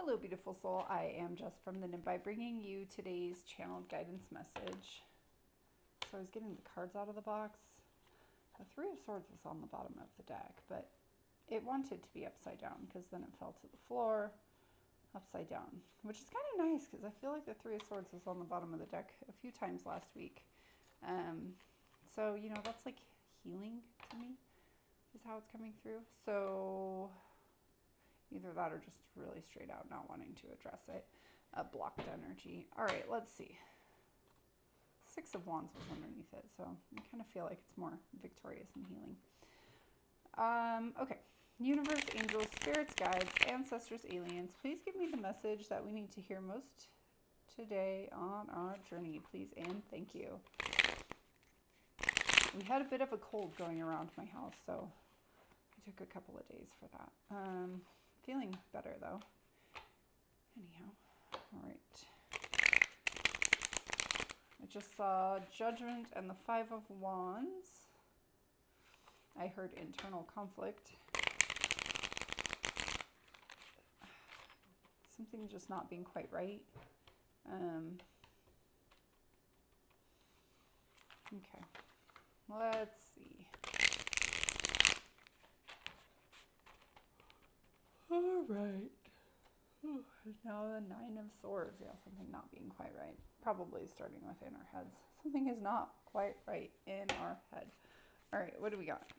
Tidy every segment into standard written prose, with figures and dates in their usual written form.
Hello, beautiful soul. I am Jess from the Nimbi, bringing you today's channeled guidance message. So I was getting the cards out of the box. The Three of Swords was on the bottom of the deck, but it wanted to be upside down because then it fell to the floor upside down, which is kind of nice because I feel like the Three of Swords was on the bottom of the deck a few times last week. So, that's like healing to me is how it's coming through. So either that or just really straight out not wanting to address it. A blocked energy. All right, let's see. Six of Wands was underneath it, so I kind of feel like it's more victorious and healing. Okay. Universe, angels, spirits, guides, ancestors, aliens, please give me the message that we need to hear most today on our journey, please, and thank you. We had a bit of a cold going around my house, so I took a couple of days for that. Feeling better though. Anyhow, all right. I just saw Judgment and the Five of Wands. I heard internal conflict. Something just not being quite right. Okay, let's see. All right. Now the Nine of Swords. Yeah, something not being quite right. Probably starting within our heads. Something is not quite right in our head. All right, what do we got?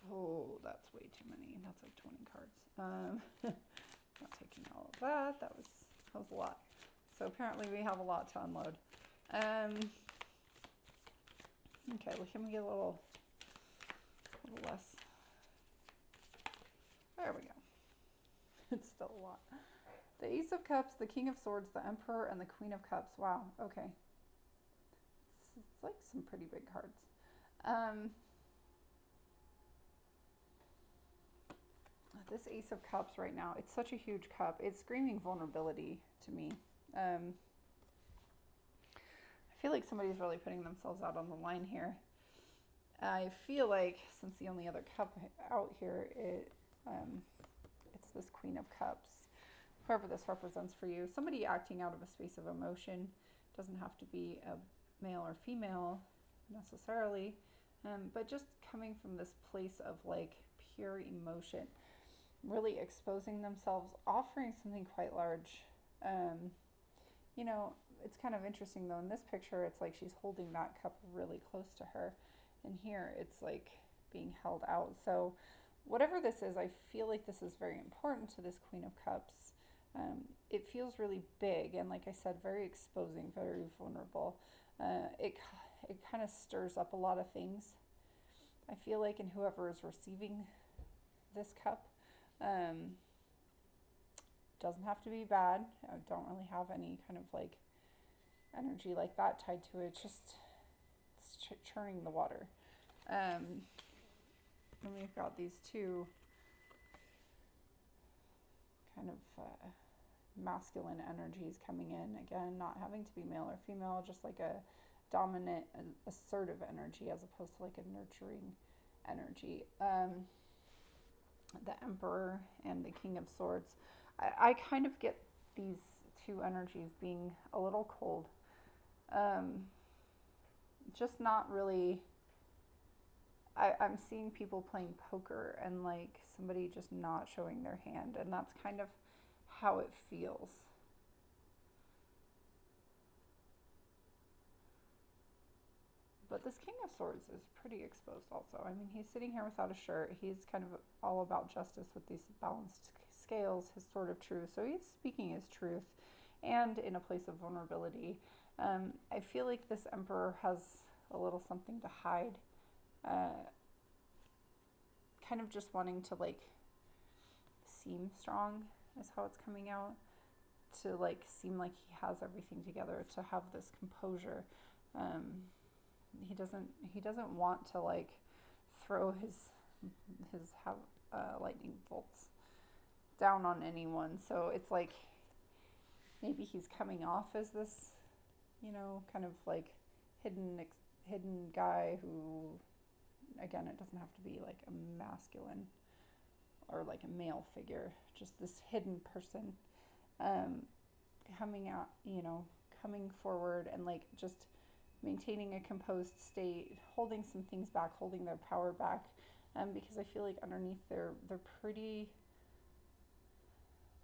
Oh, that's way too many. That's like 20 cards. Not taking all of that. That was a lot. So apparently we have a lot to unload. Okay, well, can we get a little less? There we go. It's still a lot. The Ace of Cups, the King of Swords, the Emperor, and the Queen of Cups. Wow, okay. It's like some pretty big cards. This Ace of Cups right now, it's such a huge cup. It's screaming vulnerability to me. I feel like somebody's really putting themselves out on the line here. I feel like since the only other cup out here, it's this Queen of Cups. Whoever this represents for you, somebody acting out of a space of emotion. Doesn't have to be a male or female necessarily, but just coming from this place of like pure emotion, really exposing themselves, offering something quite large. It's kind of interesting though. In this picture, it's like she's holding that cup really close to her, and here it's like being held out. So whatever this is, I feel like this is very important to this Queen of Cups. It feels really big and, like I said, very exposing, very vulnerable. It kind of stirs up a lot of things, I feel like, in whoever is receiving this cup. Doesn't have to be bad. I don't really have any kind of like energy like that tied to it. It's churning the water. And we've got these two kind of masculine energies coming in. Again, not having to be male or female, just like a dominant, assertive energy as opposed to like a nurturing energy. The Emperor and the King of Swords. I kind of get these two energies being a little cold. Just not really. I'm seeing people playing poker and like somebody just not showing their hand, and that's kind of how it feels. But this King of Swords is pretty exposed also. I mean, he's sitting here without a shirt. He's kind of all about justice with these balanced scales, his sword of truth. So he's speaking his truth and in a place of vulnerability. I feel like this Emperor has a little something to hide. Kind of just wanting to like seem strong is how it's coming out. To like seem like he has everything together, to have this composure. He doesn't want to like throw his lightning bolts down on anyone. So it's like maybe he's coming off as this, kind of like hidden guy who again, it doesn't have to be like a masculine or like a male figure, just this hidden person coming out, coming forward and like just maintaining a composed state, holding some things back, holding their power back, because I feel like underneath they're pretty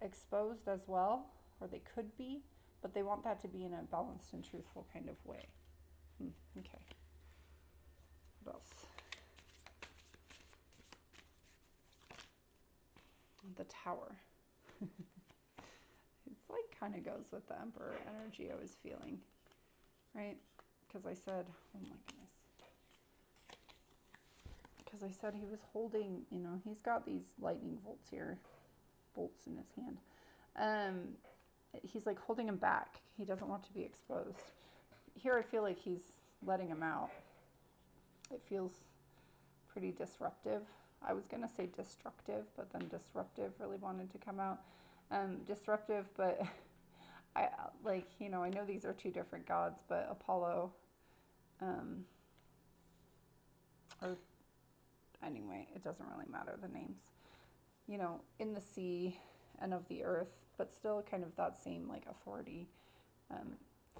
exposed as well, or they could be, but they want that to be in a balanced and truthful kind of way. Okay. What else? The Tower. It's like kind of goes with the Emperor energy I was feeling, right? Because I said, oh my goodness. Because I said he was holding, he's got these lightning bolts in his hand. He's like holding him back. He doesn't want to be exposed. Here I feel like he's letting him out. It feels pretty disruptive. I was going to say destructive, but then disruptive really wanted to come out. Disruptive, but I know these are two different gods, but Apollo, or anyway, it doesn't really matter the names, in the sea and of the earth, but still kind of that same like authority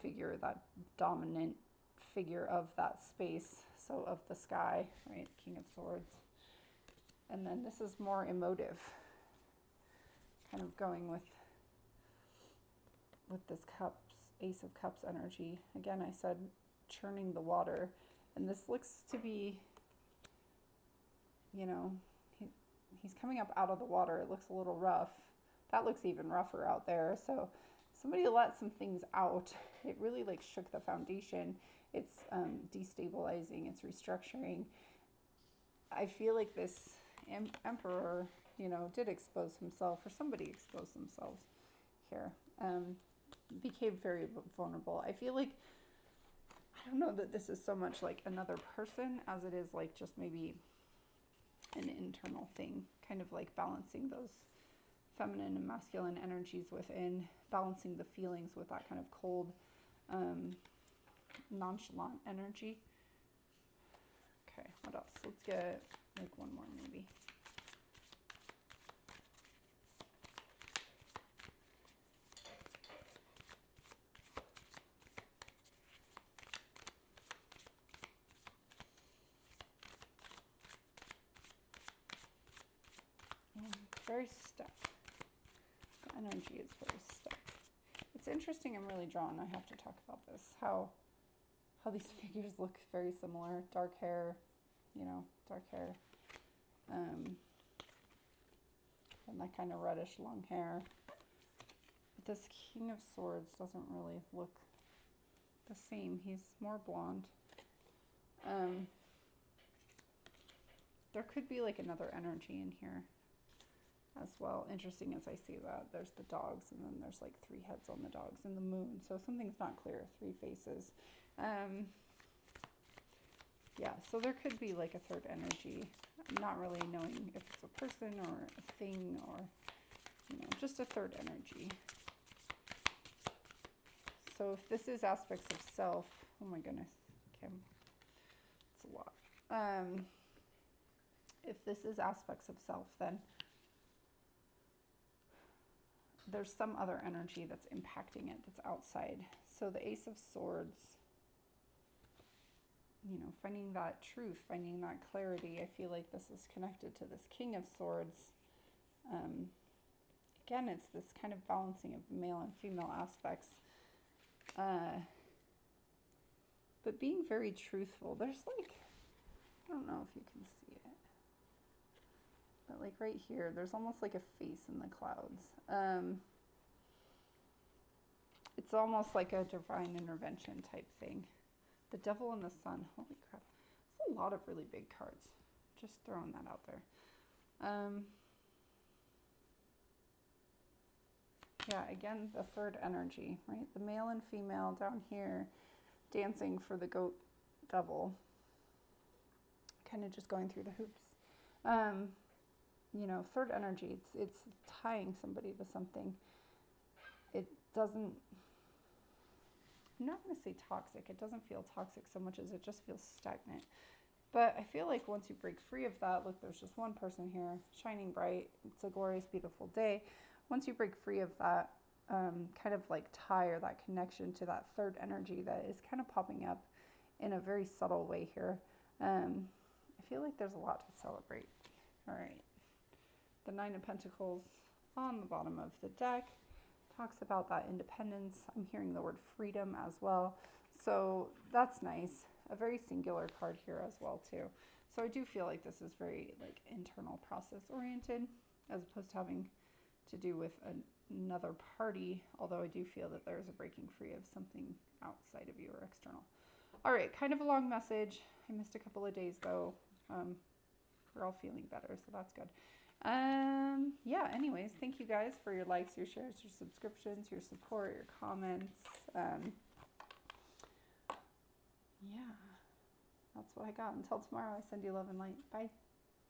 figure, that dominant figure of that space, so of the sky, right? King of Swords. And then this is more emotive, kind of going with this cups, Ace of Cups energy. Again, I said churning the water, and this looks to be, he's coming up out of the water. It looks a little rough. That looks even rougher out there. So somebody let some things out. It really like shook the foundation. It's destabilizing. It's restructuring. I feel like this emperor, did expose himself, or somebody exposed themselves here. Became very vulnerable. I feel like, I don't know that this is so much like another person as it is like just maybe an internal thing, kind of like balancing those feminine and masculine energies within, balancing the feelings with that kind of cold, nonchalant energy. Okay, what else? Let's get like one more maybe. Very stuck. The energy is very stuck. It's interesting. I'm really drawn. I have to talk about this. How these figures look very similar. Dark hair, dark hair. And that kind of reddish long hair. But this King of Swords doesn't really look the same. He's more blonde. There could be like another energy in here as well. Interesting as I see that. There's the dogs, and then there's like 3 heads on the dogs, and the moon. So something's not clear. 3 faces. Yeah, so there could be like a third energy. I'm not really knowing if it's a person or a thing, or just a third energy. So if this is aspects of self, oh my goodness, okay, it's a lot. If this is aspects of self, then there's some other energy that's impacting it, that's outside. So the Ace of Swords, finding that truth, finding that clarity. I feel like this is connected to this King of Swords. Again, it's this kind of balancing of the male and female aspects. But being very truthful. There's like, I don't know if you can see it, but like right here, there's almost like a face in the clouds. It's almost like a divine intervention type thing. The Devil and the Sun. Holy crap. That's a lot of really big cards. Just throwing that out there. Yeah, again, the third energy, right? The male and female down here dancing for the goat devil. Kind of just going through the hoops. Third energy, it's tying somebody to something. It doesn't, I'm not going to say toxic. It doesn't feel toxic so much as it just feels stagnant. But I feel like once you break free of that, look, there's just one person here shining bright. It's a glorious, beautiful day. Once you break free of that kind of like tie or that connection to that third energy that is kind of popping up in a very subtle way here, I feel like there's a lot to celebrate. All right. The Nine of Pentacles on the bottom of the deck talks about that independence. I'm hearing the word freedom as well. So that's nice. A very singular card here as well too. So I do feel like this is very like internal process oriented as opposed to having to do with another party, although I do feel that there's a breaking free of something outside of you or external. All right, kind of a long message. I missed a couple of days though. We're all feeling better, so that's good. Yeah, anyways, thank you guys for your likes, your shares, your subscriptions, your support, your comments. Yeah, that's what I got. Until tomorrow, I send you love and light. Bye.